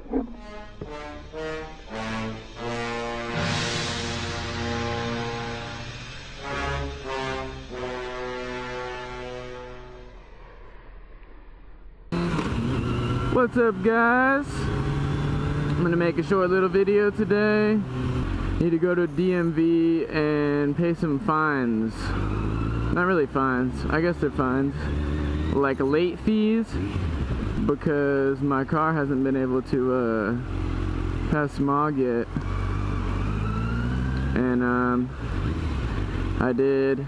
What's up, guys? I'm gonna make a short little video today. Need to go to DMV and pay some fines. Not really fines, I guess they're fines. Like late fees, because my car hasn't been able to pass smog yet. And I did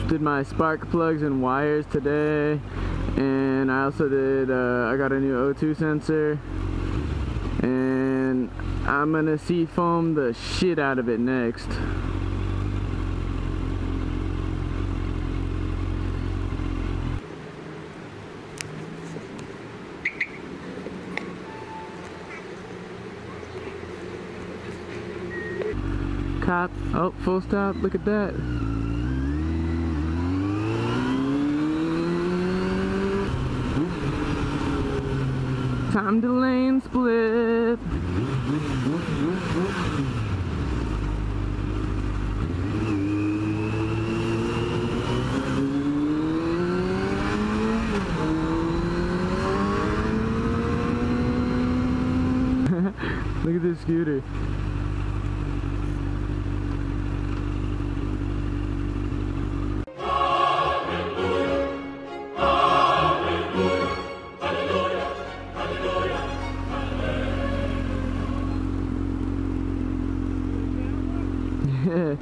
did my spark plugs and wires today, and I also did I got a new O2 sensor, and I'm gonna seafoam the shit out of it next. Cop, oh, full stop, look at that. Time to lane split. Look at this scooter. Yeah.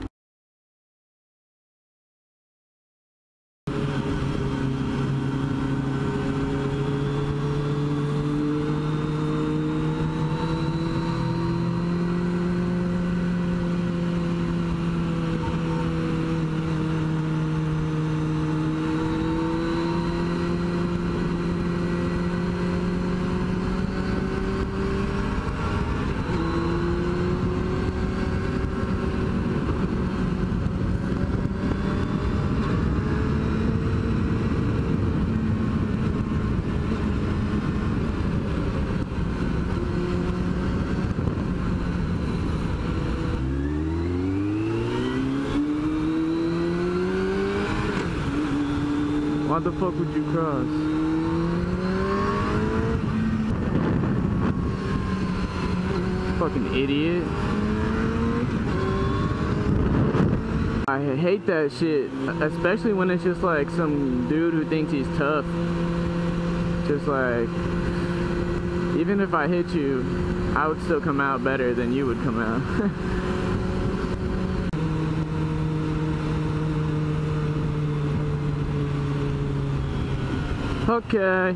Why the fuck would you cross? Fucking idiot. I hate that shit, especially when it's just like some dude who thinks he's tough. Just like, even if I hit you, I would still come out better than you would come out. Okay.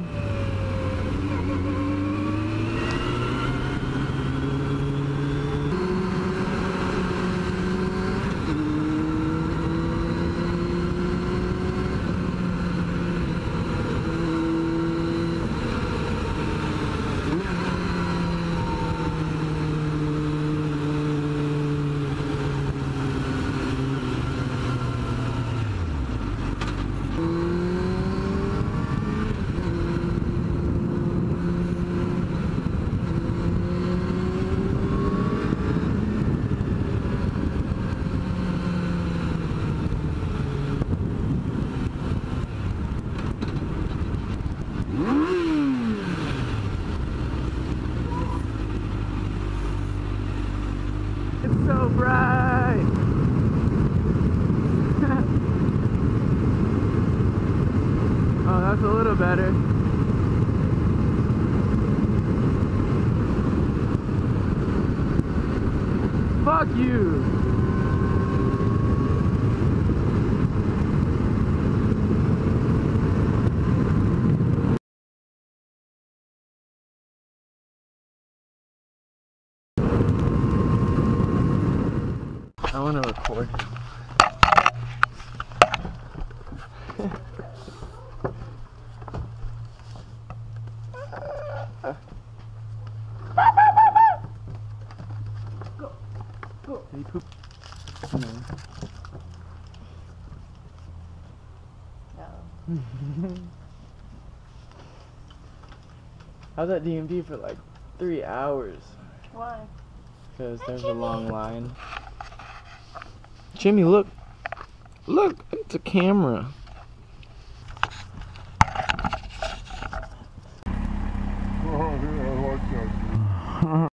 It's so bright. Oh, that's a little better. Fuck you. I want to record. Go. Go. Did he poop? No. No. I was at DMV for like 3 hours. Why? Because there's a long line. Jimmy, look. Look, it's a camera.